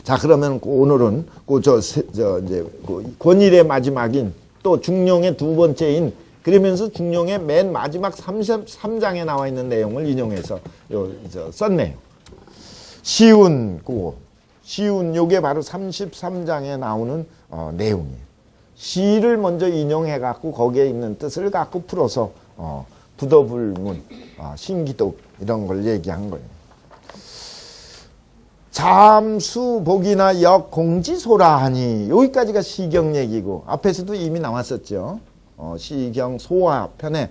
자, 그러면 오늘은 이제 권일의 마지막인 또 중용의 두 번째인 그러면서 중용의 맨 마지막 33장에 나와 있는 내용을 인용해서 썼네요. 시운 요게 바로 33장에 나오는 내용이에요. 시를 먼저 인용해 갖고 거기에 있는 뜻을 갖고 풀어서 부더불문, 신기독 이런 걸 얘기한 거예요. 잠수복이나 역공지소라 하니 여기까지가 시경 얘기고 앞에서도 이미 나왔었죠. 시경 소화편에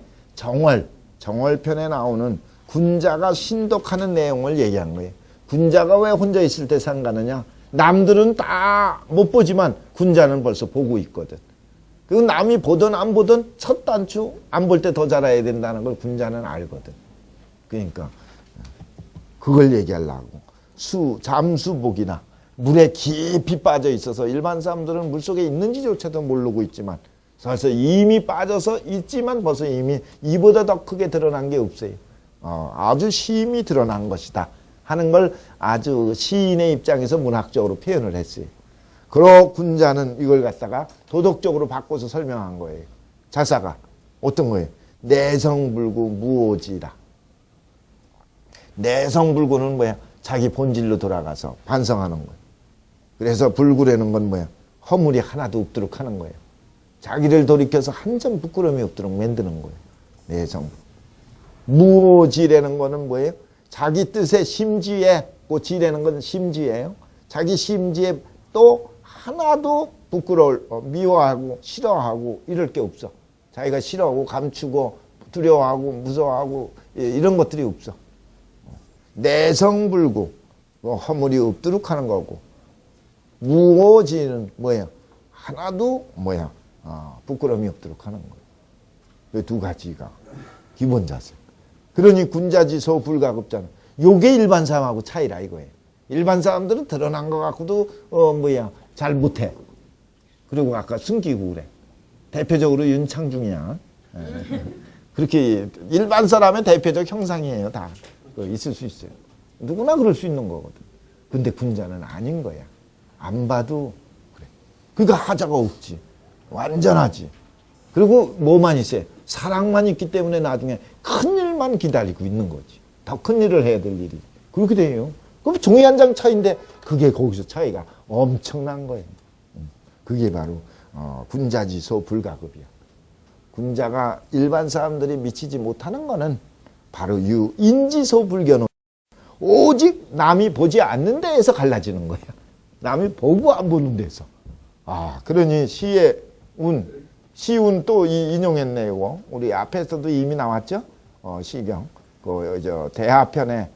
정월편에 나오는 군자가 신독하는 내용을 얘기한 거예요. 군자가 왜 혼자 있을 때 상가느냐? 남들은 다 못 보지만 군자는 벌써 보고 있거든. 그 남이 보든 안 보든 첫 단추 안 볼 때 더 잘해야 된다는 걸 군자는 알거든. 그러니까 그걸 얘기하려고. 잠수복이나 물에 깊이 빠져 있어서 일반 사람들은 물속에 있는지조차도 모르고 있지만 그래서 이미 빠져서 있지만 벌써 이미 이보다 더 크게 드러난 게 없어요. 아주 심히 드러난 것이다 하는 걸 아주 시인의 입장에서 문학적으로 표현을 했어요. 그러 군자는 이걸 갖다가 도덕적으로 바꿔서 설명한 거예요. 자사가 어떤 거예요? 내성불구 무오지라. 내성불구는 뭐야? 자기 본질로 돌아가서 반성하는 거예요. 그래서 불구라는 건 뭐야? 허물이 하나도 없도록 하는 거예요. 자기를 돌이켜서 한 점 부끄러움이 없도록 만드는 거예요. 내성. 무오지라는 거는 뭐예요? 자기 뜻에 심지에, 지라는 건 심지예요. 자기 심지에 또 하나도 미워하고 싫어하고 이럴 게 없어. 자기가 싫어하고 감추고 두려워하고 무서워하고 이런 것들이 없어. 내성불구, 허물이 없도록 하는 거고, 무오지는 뭐예요? 하나도 부끄러움이 없도록 하는 거예요. 이 두 가지가 기본 자세. 그러니 군자지소 불가급자는 요게 일반 사람하고 차이라 이거예요. 일반 사람들은 드러난 것 갖고도 잘 못해. 그리고 아까 숨기고 그래. 대표적으로 윤창중이야. 그렇게 일반 사람의 대표적 형상이에요. 다 있을 수 있어요. 누구나 그럴 수 있는 거거든. 근데 군자는 아닌 거야. 안 봐도 그래. 그러니까 하자가 없지. 완전하지. 그리고 뭐만 있어요? 사랑만 있기 때문에 나중에 큰 일만 기다리고 있는 거지. 더 큰 일을 해야 될 일이. 그렇게 돼요. 그럼 종이 한 장 차이인데 그게 거기서 차이가 엄청난 거예요. 그게 바로 군자지소 불가급이야. 군자가 일반 사람들이 미치지 못하는 거는 바로 인지소 불견. 오직 남이 보지 않는 데에서 갈라지는 거야. 남이 보고 안 보는 데서. 그러니 시운 또 인용했네요. 우리 앞에서도 이미 나왔죠. 시경. 대하편에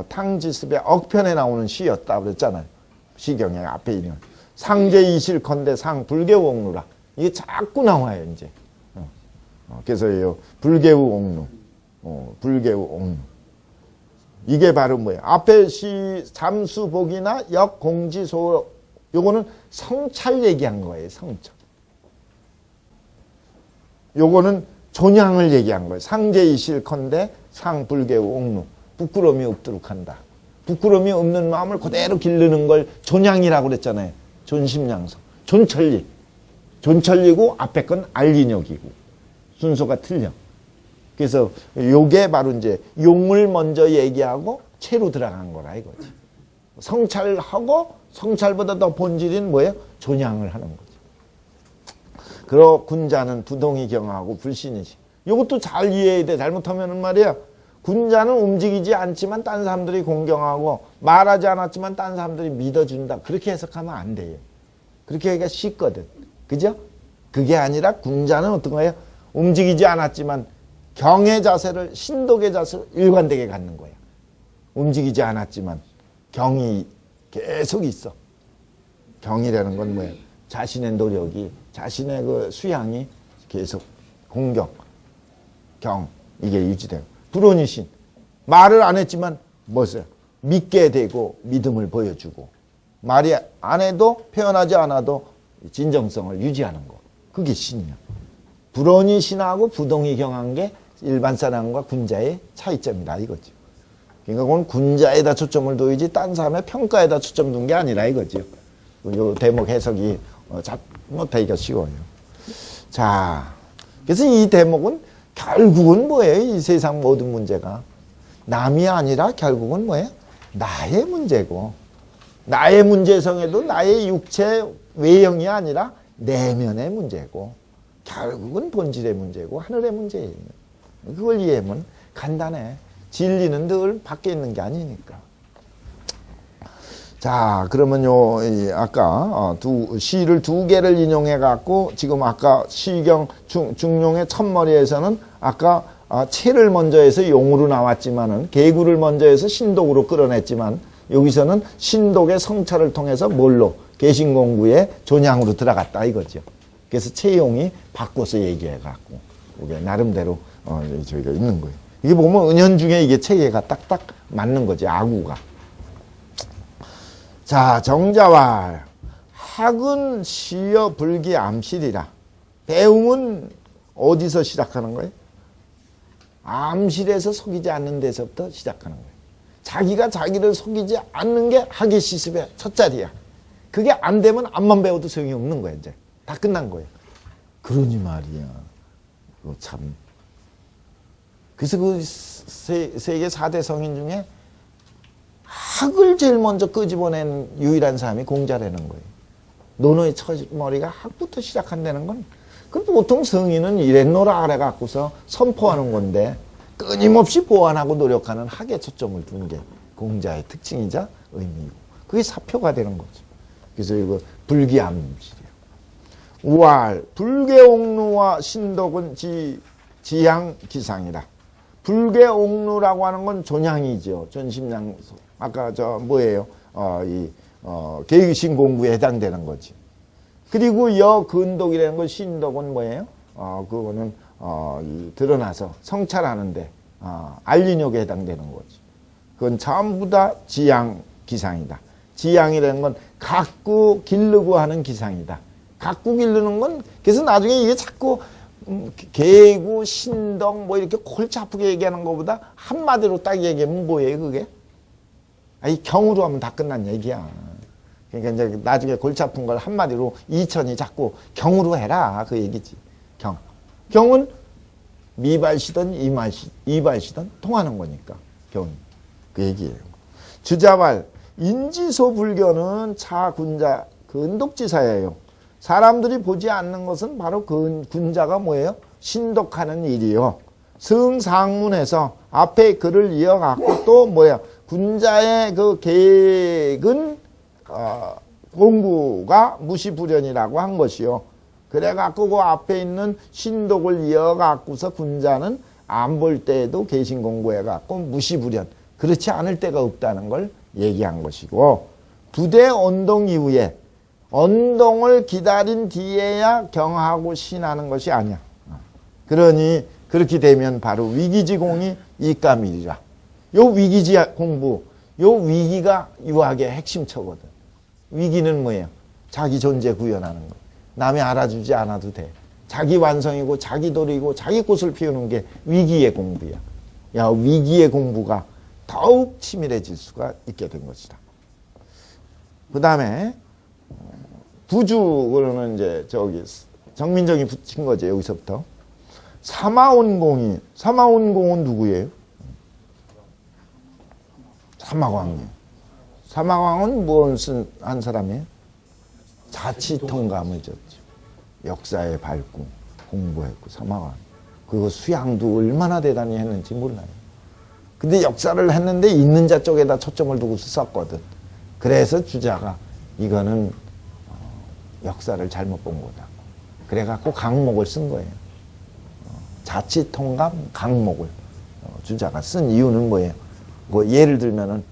탕지습의 억편에 나오는 시였다 그랬잖아요. 시경의 앞에 있는 상제이실컨대 상불개옥루라. 이게 자꾸 나와요 이제. 그래서 불개옥루. 불개옥루. 이게 바로 뭐예요? 앞에 잠수복이나 역공지소 요거는 성찰 얘기한 거예요. 성찰. 요거는 존양을 얘기한 거예요. 상제이실컨대 상불개옥루. 부끄러움이 없도록 한다. 부끄러움이 없는 마음을 그대로 기르는 걸 존양이라고 그랬잖아요. 존심양성. 존천리. 존천리고 앞에 건 알인역이고. 순서가 틀려. 그래서 요게 바로 이제 용을 먼저 얘기하고 채로 들어간 거라 이거지. 성찰하고 성찰보다 더 본질인 뭐예요? 존양을 하는 거지. 그러 군자는 두동이 경하고 불신이지. 요것도 잘 이해해야 돼. 잘못하면은 말이야. 군자는 움직이지 않지만 딴 사람들이 공경하고 말하지 않았지만 딴 사람들이 믿어준다. 그렇게 해석하면 안 돼요. 그렇게 하기가 쉽거든. 그죠? 그게 아니라 군자는 어떤 거예요? 움직이지 않았지만 경의 자세를, 신독의 자세를 일관되게 갖는 거야. 움직이지 않았지만 경이 계속 있어. 경이라는 건 뭐예요? 자신의 노력이, 자신의 그 수양이 계속 공경, 경, 이게 유지돼요. 불온이신. 말을 안 했지만 뭐였어요? 믿게 되고 믿음을 보여주고 말이 안 해도 표현하지 않아도 진정성을 유지하는 거. 그게 신이야. 불온이 신하고 부동이 경한 게 일반 사람과 군자의 차이점이다 이거죠. 그러니까 그건 군자에다 초점을 둬야지 딴 사람의 평가에다 초점 둔 게 아니라 이거죠. 이 대목 해석이 잘못하기가 쉬워요. 자, 그래서 이 대목은 결국은 뭐예요? 이 세상 모든 문제가 남이 아니라 결국은 뭐예요? 나의 문제고, 나의 문제성에도 나의 육체 외형이 아니라 내면의 문제고, 결국은 본질의 문제고 하늘의 문제예요. 그걸 이해하면 간단해. 진리는 늘 밖에 있는 게 아니니까. 자, 그러면요, 아까 시를 두 개를 인용해 갖고 지금 아까 시경 중용의 첫머리에서는 아까 체를 먼저 해서 용으로 나왔지만은 개구를 먼저 해서 신독으로 끌어냈지만 여기서는 신독의 성찰을 통해서 뭘로 개신공부의 존양으로 들어갔다 이거죠. 그래서 채용이 바꿔서 얘기해 갖고 이게 나름대로 저희가 있는 거예요. 이게 보면 은연중에 이게 체계가 딱딱 맞는 거지, 아구가. 자, 정자왈 학은 시여 불기 암실이라. 배움은 어디서 시작하는 거예요? 암실에서 속이지 않는 데서부터 시작하는 거예요. 자기가 자기를 속이지 않는 게 학의 시습의 첫 자리야. 그게 안 되면 암만 배워도 소용이 없는 거야. 이제 다 끝난 거예요. 그러니 말이야. 그거 참. 그래서 그 세계 4대 성인 중에 학을 제일 먼저 끄집어낸 유일한 사람이 공자라는 거예요. 논어의 첫머리가 학부터 시작한다는 건, 그 보통 성인은 이랬노라 그래 갖고서 선포하는 건데 끊임없이 보완하고 노력하는 학에 초점을 두는 게 공자의 특징이자 의미이고, 그게 사표가 되는 거죠. 그래서 이거 불기암실이에요. 우알 불계옥루와 신독은 지향기상이라. 불계옥루라고 하는 건 존향이죠. 전심양소. 아까 뭐예요? 개의신공부에 해당되는 거지. 그리고 여근독이라는 건 신독은 뭐예요? 그거는 드러나서 성찰하는데 알리력에 해당되는 거지. 그건 전부 다 지향기상이다. 지향이라는 건 갖고 기르고 하는 기상이다. 갖고 기르는 건 그래서 나중에 이게 자꾸 개구, 신덕 뭐 이렇게 골치 아프게 얘기하는 것보다 한마디로 딱 얘기하면 뭐예요 그게? 이 경으로 하면 다 끝난 얘기야. 그러니까 이제 나중에 골치 아픈 걸 한마디로 이천이 자꾸 경으로 해라 그 얘기지. 경. 경은 미발시든 이발시든 통하는 거니까 경이. 그 얘기예요. 주자왈 인지소 불교는 차군자 근독지사예요. 사람들이 보지 않는 것은 바로 군자가 뭐예요? 신독하는 일이요. 승상문에서 앞에 글을 이어갖고 또 뭐야? 군자의 그 계획은 공부가 무시불현이라고 한 것이요. 그래갖고 그 앞에 있는 신독을 이어갖고서 군자는 안 볼 때에도 계신 공부해갖고 무시불현. 그렇지 않을 때가 없다는 걸 얘기한 것이고, 부대 언동 이후에 언동을 기다린 뒤에야 경하고 신하는 것이 아니야. 그러니 그렇게 되면 바로 위기지공이 이감이리라. 요 위기지 공부, 요 위기가 유학의 핵심처거든. 위기는 뭐예요? 자기 존재 구현하는 거. 남이 알아주지 않아도 돼. 자기 완성이고 자기 도리고 자기 꽃을 피우는 게 위기의 공부야. 야, 위기의 공부가 더욱 치밀해질 수가 있게 된 것이다. 그 다음에 부주로는 이제 정민정이 붙인 거죠. 여기서부터 사마온공이. 사마온공은 누구예요? 사마광이. 사마광은 무엇을 한 사람이에요? 자치통감을 줬죠. 역사에 밝고 공부했고. 사마광. 그거 수양도 얼마나 대단히 했는지 몰라요. 근데 역사를 했는데 있는 자 쪽에다 초점을 두고 썼거든. 그래서 주자가 이거는 역사를 잘못 본 거다. 그래갖고 강목을 쓴 거예요. 자치통감 강목을 주자가 쓴 이유는 뭐예요? 뭐 예를 들면은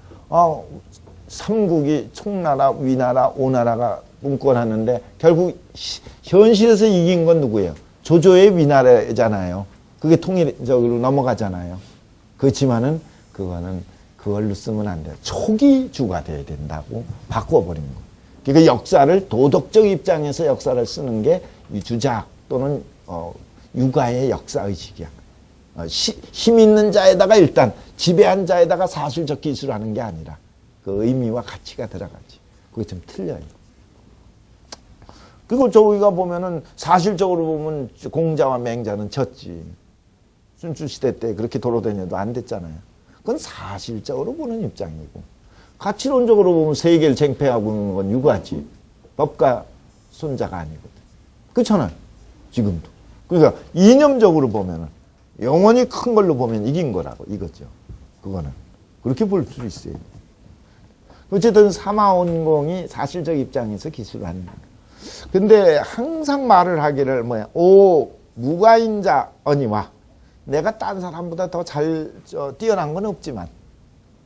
삼국이 총나라, 위나라, 오나라가 분권하는데 결국 현실에서 이긴 건 누구예요? 조조의 위나라잖아요. 그게 통일적으로 넘어가잖아요. 그렇지만은 그거는 그걸로 쓰면 안 돼요. 초기주가 돼야 된다고 바꿔버린 거예요. 그러니까 역사를 도덕적 입장에서 역사를 쓰는 게 이 주작 또는 육아의 역사의식이야. 힘 있는 자에다가 일단 지배한 자에다가 사실적 기술을 하는 게 아니라 그 의미와 가치가 들어가지. 그게 좀 틀려요. 그리고 저기가 보면은 사실적으로 보면 공자와 맹자는 졌지. 순수시대 때 그렇게 돌아다녀도 안 됐잖아요. 그건 사실적으로 보는 입장이고, 가치론적으로 보면 세계를 쟁패하고 있는 건 육아지. 법과 손자가 아니거든. 그렇잖아요. 지금도. 그러니까 이념적으로 보면은 영원히 큰 걸로 보면 이긴 거라고 이거죠. 그거는 그렇게 볼 수 있어요. 어쨌든 사마원공이 사실적 입장에서 기술을 하는 거예요. 근데 항상 말을 하기를 뭐야? 오 무가인자 언니와 내가 딴 사람보다 더 잘 뛰어난 건 없지만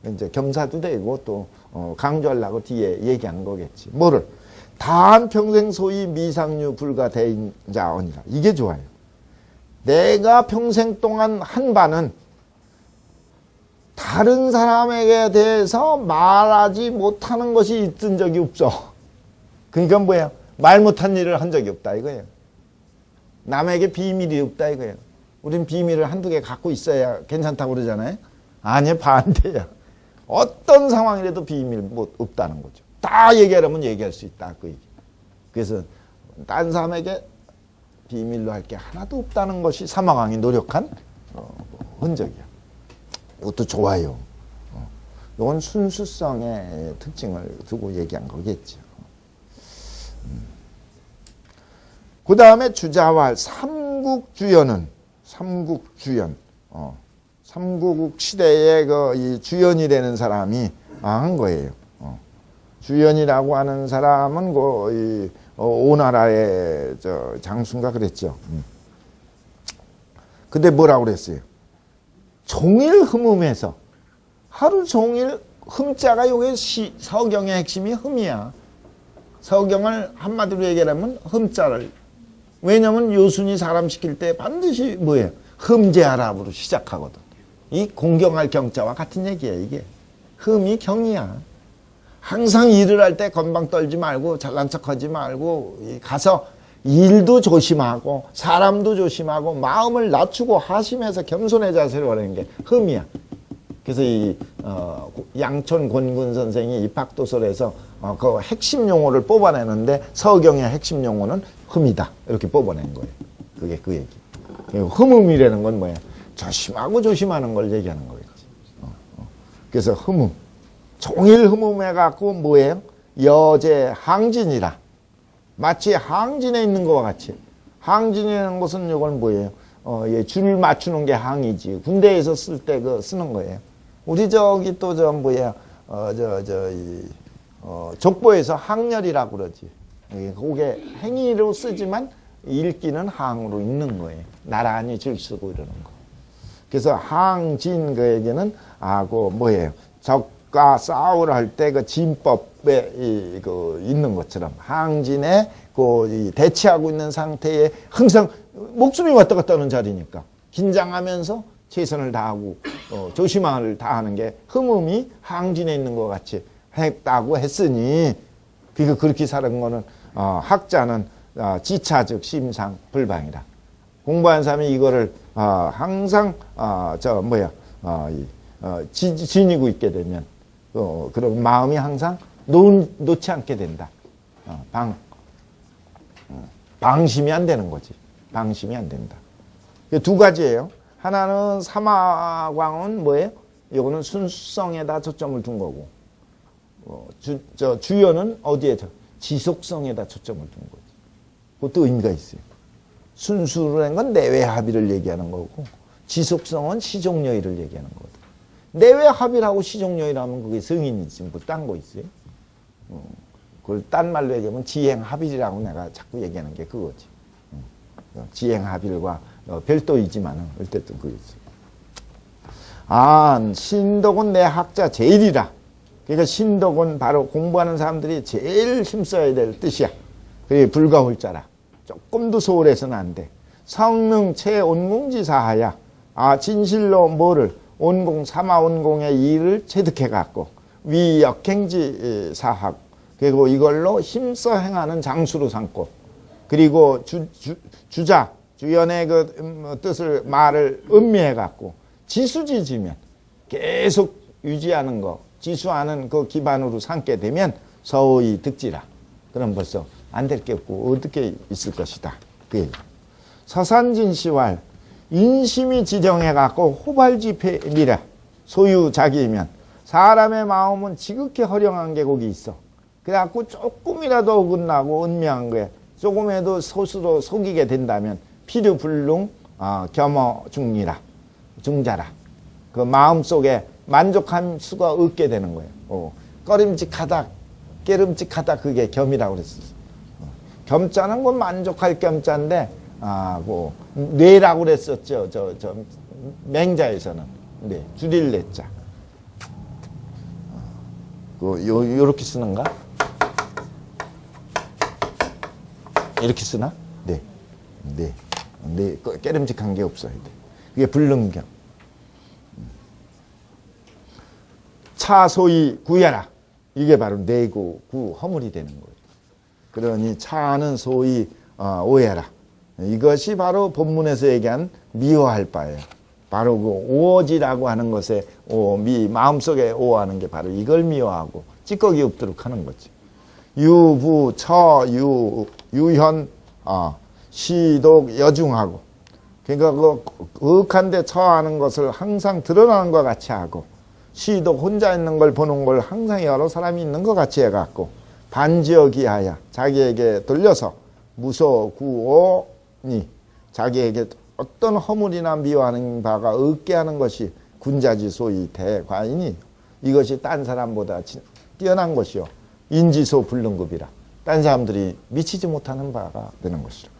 이제 겸사도 되고 또 강조하려고 뒤에 얘기한 거겠지. 뭐를? 단 평생 소위 미상류 불가대인자 언니라. 이게 좋아요. 내가 평생 동안 한 바는 다른 사람에게 대해서 말하지 못하는 것이 있던 적이 없어. 그러니까 뭐예요? 말 못한 일을 한 적이 없다 이거예요. 남에게 비밀이 없다 이거예요. 우린 비밀을 한두 개 갖고 있어야 괜찮다고 그러잖아요. 아니 반대야. 어떤 상황이라도 비밀 없다는 거죠. 다 얘기하려면 얘기할 수 있다 그 얘기. 그래서 딴 사람에게 비밀로 할 게 하나도 없다는 것이 사마왕이 노력한 흔적이야. 이것도 좋아요. 이건 순수성의 특징을 두고 얘기한 거겠죠. 그 다음에 주자왈 삼국주연은 삼국주연, 삼국국 시대의 이 주연이 되는 사람이 한 거예요. 주연이라고 하는 사람은 이 오나라의 장수인가 그랬죠. 근데 뭐라고 그랬어요? 종일 흠음해서 하루 종일 흠자가 요게 서경의 핵심이 흠이야. 서경을 한마디로 얘기하면 흠자를. 왜냐면 요순이 사람 시킬 때 반드시 뭐예요? 흠제하라로 시작하거든. 이 공경할 경자와 같은 얘기예요. 이게 흠이 경이야. 항상 일을 할 때 건방 떨지 말고 잘난 척하지 말고 가서 일도 조심하고 사람도 조심하고 마음을 낮추고 하심해서 겸손의 자세를 원하는 게 흠이야. 그래서 이 양촌 권군 선생이 입학도설에서 그 핵심 용어를 뽑아내는데 서경의 핵심 용어는 흠이다 이렇게 뽑아낸 거예요. 그게 그 얘기. 흠음이라는 건 뭐야? 조심하고 조심하는 걸 얘기하는 거겠지. 그래서 흠음. 종일 흠음해갖고 뭐예요? 여제 항진이라. 마치 항진에 있는 것과 같이. 항진이라는 것은 이건 뭐예요? 줄 맞추는 게 항이지. 군대에서 쓸 때 쓰는 거예요. 우리 저기 또 뭐야? 족보에서 항렬이라고 그러지. 그게 행위로 쓰지만 읽기는 항으로 읽는 거예요. 나란히 줄 쓰고 이러는 거. 그래서 항진 그에게는 뭐예요? 적과 싸우려 할 때 그 진법에 있는 것처럼 항진에 대치하고 있는 상태에 항상 목숨이 왔다 갔다 하는 자리니까 긴장하면서 최선을 다하고 조심을 다하는 게 흠음이 항진에 있는 것 같이 했다고 했으니 그러니까 그렇게 사는 거는 학자는 지차즉 심상 불방이다. 공부한 사람이 이거를 항상 지니고 있게 되면 그런 마음이 항상 놓지 않게 된다. 방심이 안 되는 거지. 방심이 안 된다. 두 가지예요. 하나는 사마광은 뭐예요? 이거는 순수성에다 초점을 둔 거고, 주연은 어디에 지속성에다 초점을 둔 거지. 그것도 의미가 있어요. 순수라는 건 내외 합의를 얘기하는 거고, 지속성은 시종여의를 얘기하는 거거든. 내외 합의라고 시종여의라면 그게 성인이지, 뭐 딴 거 있어요? 그걸 딴 말로 얘기하면 지행합일이라고 내가 자꾸 얘기하는 게 그거지. 지행합일과 별도이지만은 어쨌든 그거지. 신덕은 내 학자 제일이라. 그러니까 신덕은 바로 공부하는 사람들이 제일 힘써야 될 뜻이야. 그게 불가홀자라. 조금도 소홀해서는 안 돼. 성능 체온공지사하야. 진실로 뭐를 사마온공의 일을 체득해 갖고 위역행지 사학. 그리고 이걸로 힘써 행하는 장수로 삼고, 그리고 주자 주연의 그 뜻을 말을 음미해 갖고 지수지지면 계속 유지하는 거, 지수하는 그 기반으로 삼게 되면 서의 득지라. 그럼 벌써 안 될 게 없고 어떻게 있을 것이다. 그 서산진시왈 인심이 지정해 갖고 호발지폐미라. 소유 자기이면 사람의 마음은 지극히 허령한 계곡이 있어. 그래갖고 조금이라도 어긋나고 은명한 거에 조금이라도 스스로 속이게 된다면 필요불능 겸허 중리라. 중자라. 그 마음속에 만족할 수가 없게 되는 거예요. 꺼림직하다, 깨름직하다 그게 겸이라고 그랬었어. 겸자는 건 만족할 겸자인데 그 뇌라고 그랬었죠. 저 맹자에서는 네, 줄일 뇌자. 요렇게 쓰는가? 이렇게 쓰나? 네. 네. 네. 깨름직한 게 없어야 돼. 그게 불능경. 차소이 구야라. 이게 바로 내고 구 허물이 되는 거예요. 그러니 차는 소위 오해라. 이것이 바로 본문에서 얘기한 미워할 바예요. 바로 그 오어지라고 하는 것에 마음속에 오하는 게 바로 이걸 미워하고 찌꺼기 없도록 하는 거지. 유부, 처, 유현, 시독, 여중하고. 그러니까 그 억한데 처하는 것을 항상 드러나는 것 같이 하고, 시독 혼자 있는 걸 보는 걸 항상 여러 사람이 있는 것 같이 해갖고, 반지어기하여 자기에게 돌려서 무소구오니 자기에게 어떤 허물이나 미워하는 바가 없게 하는 것이 군자지 소위 대과인이 이것이 딴 사람보다 뛰어난 것이요. 인지소 불능급이라. 딴 사람들이 미치지 못하는 바가 되는 것이라.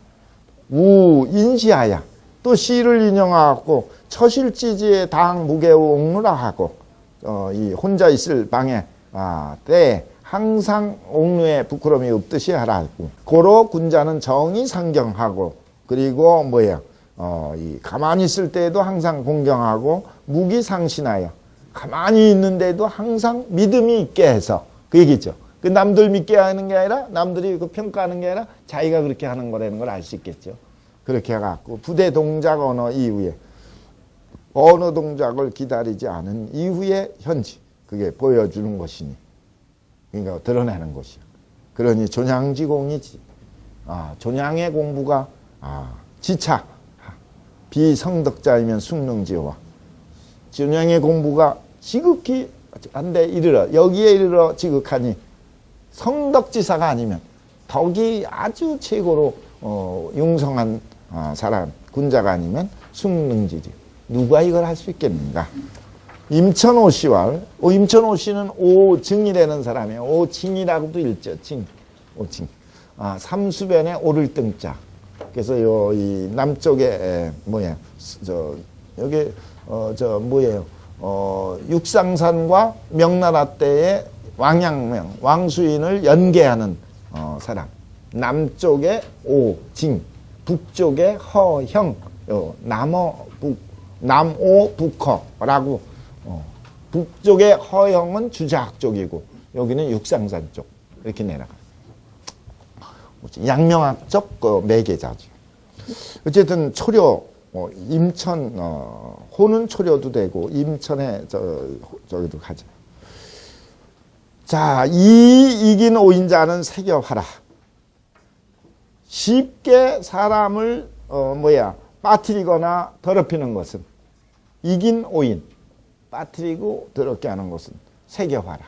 우 인시하야 또 시를 인용하고 처실지지의 당 무게우 옥루라 하고 이 혼자 있을 방에 때에 항상 옥루에 부끄러움이 없듯이 하라 하고 고로 군자는 정의 상경하고 그리고 이 가만히 있을 때에도 항상 공경하고 무기상신하여 가만히 있는데도 항상 믿음이 있게 해서 그 얘기죠. 그 남들 믿게 하는 게 아니라 남들이 그 평가하는 게 아니라 자기가 그렇게 하는 거라는 걸 알 수 있겠죠. 그렇게 해갖고 부대 동작 언어 이후에 어느 동작을 기다리지 않은 이후에 현지 그게 보여주는 것이니 그러니까 드러내는 것이야. 그러니 존양지공이지. 존양의 공부가 지차 비성덕자이면 숙능지와 존양의 공부가 지극히 한데 이르러 여기에 이르러 지극하니 성덕지사가 아니면 덕이 아주 최고로 융성한 사람 군자가 아니면 숙능지지. 누가 이걸 할 수 있겠는가? 임천오 씨와 임천오 씨는 오증이라는 사람이에요. 오징이라고도 읽죠. 오징. 삼수변에 오를 등자. 그래서 이 남쪽에 여기 육상산과 명나라 때의 왕양명 왕수인을 연계하는 사람. 남쪽에 오징, 북쪽에 허형, 남오 북허라고. 북쪽의 허형은 주작 쪽이고 여기는 육상산 쪽 이렇게 내려가. 양명학적 매개자죠. 어쨌든 초려 임천 호는 초려도 되고 임천에 저기도 가죠. 자, 이긴 오인자는 세교하라. 쉽게 사람을 빠뜨리거나 더럽히는 것은 이긴 오인. 빠뜨리고 더럽게 하는 것은 세교화라.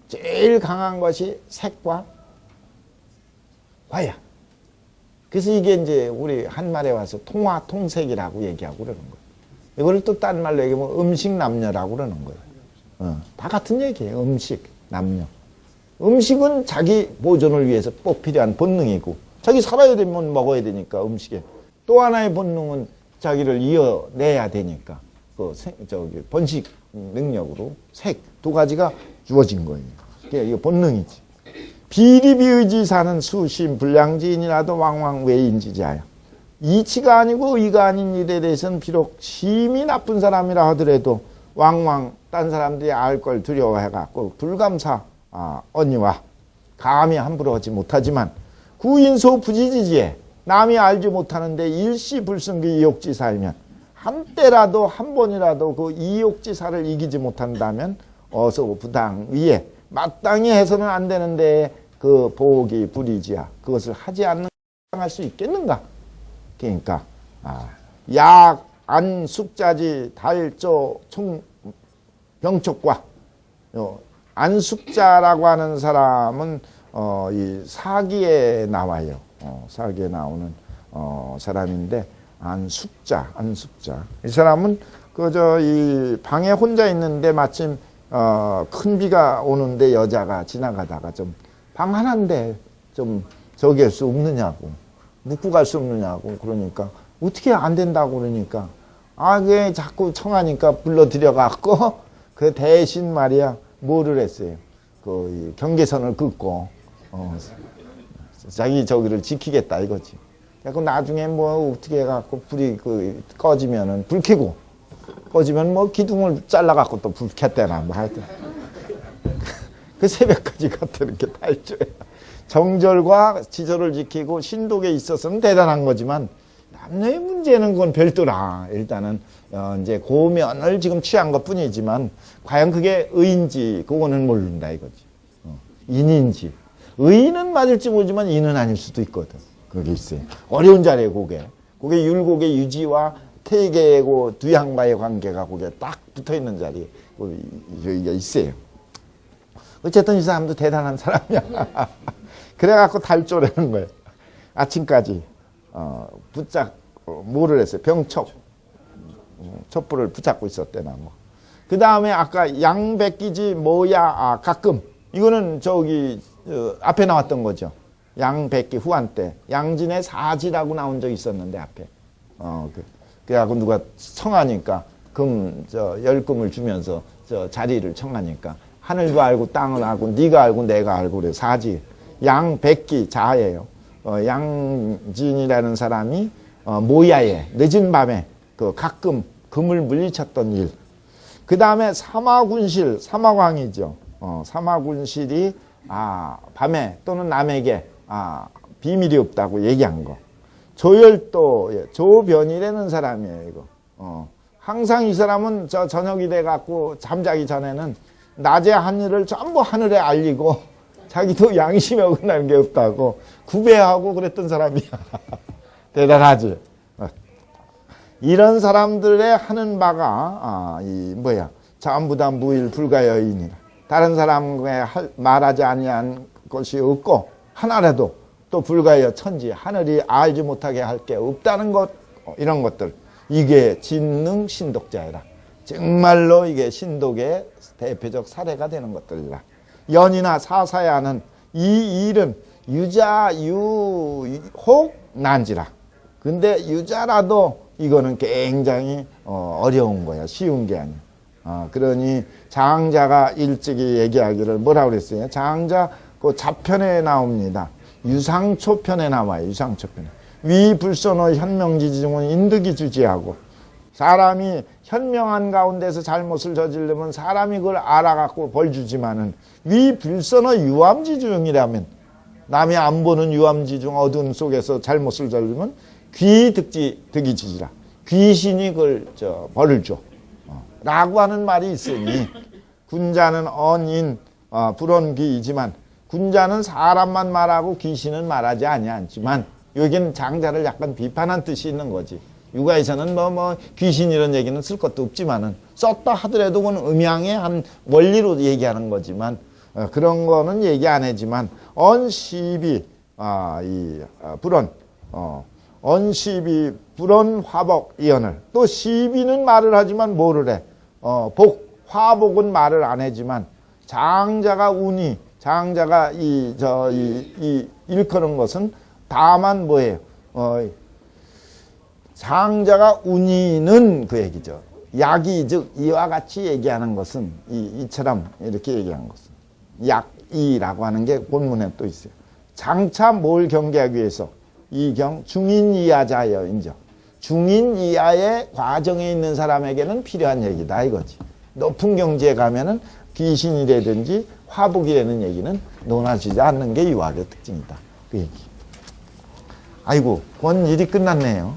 제일 강한 것이 색과 화야. 그래서 이게 이제 우리 한말에 와서 통화, 통색이라고 얘기하고 그러는 거예요. 이거를 또 딴 말로 얘기하면 음식, 남녀라고 그러는 거예요. 다 같은 얘기예요. 음식, 남녀. 음식은 자기 보존을 위해서 꼭 필요한 본능이고 자기 살아야 되면 먹어야 되니까 음식에. 또 하나의 본능은 자기를 이어내야 되니까 번식 능력으로 색 두 가지가 주어진 거예요. 이게 본능이지. 비리비의지사는 수심 불량지인이라도 왕왕 외인지자야. 이치가 아니고 의가 아닌 일에 대해서는 비록 심히 나쁜 사람이라 하더라도 왕왕 딴 사람들이 알 걸 두려워해갖고 불감사 언니와 감히 함부로 하지 못하지만 구인소 부지지지에 남이 알지 못하는데 일시불승그 이욕지사이면 한때라도 한 번이라도 그 이욕지사를 이기지 못한다면 어서 부당 위에 마땅히 해서는 안 되는데 그 보기 불이지야 그것을 하지 않는 할 수 있겠는가? 그러니까 약 안숙자지 달조 총 병촉과 안숙자라고 하는 사람은 이 사기에 나와요. 사기에 나오는 사람인데 안숙자 이 사람은 그저 이 방에 혼자 있는데 마침 큰 비가 오는데 여자가 지나가다가 좀 방 하나인데 좀 저기 할 수 없느냐고 묵고 갈 수 없느냐고 그러니까 어떻게 안 된다고 그러니까 그게 자꾸 청하니까 불러들여 갖고 그 대신 말이야 뭐를 했어요. 그 경계선을 긋고 자기 저기를 지키겠다 이거지. 그래서 나중에 뭐 어떻게 해갖고 불이 꺼지면은 불 켜고 꺼지면 뭐 기둥을 잘라갖고 또 불 켰대나 뭐 하여튼 그 새벽까지 갖다 이렇게 달줘야 정절과 지절을 지키고 신독에 있어서는 대단한 거지만 남녀의 문제는 그건 별도라. 일단은 이제 고면을 지금 취한 것뿐이지만 과연 그게 의인지 그거는 모른다 이거지. 인인지 의인은 맞을지 모르지만 인은 아닐 수도 있거든. 그게 있어요. 어려운 자리에 그게 율곡의 유지와 태계고 두양과의 관계가 그게 딱 붙어 있는 자리에 여기가 있어요. 어쨌든 이 사람도 대단한 사람이야. 그래갖고 달조라는 거예요. 아침까지 뭐를 했어요? 병촉 촛불을 붙잡고 있었대나 뭐. 그 다음에 아까 양백기지 뭐야 가끔 이거는 저기 앞에 나왔던 거죠. 양백기 후한 때 양진의 사지라고 나온 적이 있었는데 앞에 그래갖고 누가 청하니까 열금을 주면서 자리를 청하니까 하늘도 알고 땅을 알고 네가 알고 내가 알고 그래 사지 양백기 자예요. 양진이라는 사람이 모야에 늦은 밤에 가끔 금을 물리쳤던 일. 그 다음에 사마군실 사마광이죠. 사마군실이 밤에 또는 남에게 비밀이 없다고 얘기한 거. 조열도 조변이라는 사람이에요. 이거 항상 이 사람은 저녁이 돼 갖고 잠자기 전에는 낮에 한 일을 전부 하늘에 알리고 자기도 양심에 어긋나는 게 없다고 구배하고 그랬던 사람이야. 대단하지. 이런 사람들의 하는 바가 전부 다 무일 불가여인이라. 다른 사람에 말하지 아니한 것이 없고 하나라도 또 불가여 천지 하늘이 알지 못하게 할 게 없다는 것 이런 것들 이게 진능 신독자이라. 정말로 이게 신독의 대표적 사례가 되는 것들이라. 연이나 사사야는 이 일은 유자 유혹 난지라. 근데 유자라도 이거는 굉장히 어려운 거야. 쉬운 게 아니야. 그러니 장자가 일찍이 얘기하기를 뭐라고 그랬어요? 장자 그 자편에 나옵니다. 유상초편에 나와요. 유상초편에. 위불선의 현명지중은 인득이 주지하고 사람이 현명한 가운데서 잘못을 저지르면 사람이 그걸 알아갖고 벌 주지만은 위불선의 유암지중이라면 남이 안 보는 유암지중 어두운 속에서 잘못을 저지르면 득이 지지라. 귀신이 그걸 벌을 줘. 라고 하는 말이 있으니 군자는 언인 불언귀이지만 군자는 사람만 말하고 귀신은 말하지 아니하지만 여기는 장자를 약간 비판한 뜻이 있는 거지. 육아에서는 귀신 이런 얘기는 쓸 것도 없지만은 썼다 하더라도 그건 음양의 한 원리로 얘기하는 거지만 그런 거는 얘기 안 하지만 언시비 불언 언시비 불언 화복 이언을 또 시비는 말을 하지만 뭐를 해? 화복은 말을 안 하지만 장자가 운이 장자가 일컫는 것은 다만 뭐예요? 장자가 운이는 그 얘기죠. 약이 즉 이와 같이 얘기하는 것은 이처럼 이렇게 얘기한 것은 약이라고 하는 게 본문에 또 있어요. 장차 뭘 경계하기 위해서 이경 중인 이하자여 인정. 중인 이하의 과정에 있는 사람에게는 필요한 얘기다 이거지. 높은 경지에 가면은 귀신이라든지 화복이라는 얘기는 논하지 않는 게 유학의 특징이다. 그 얘기. 아이고, 원 일이 끝났네요.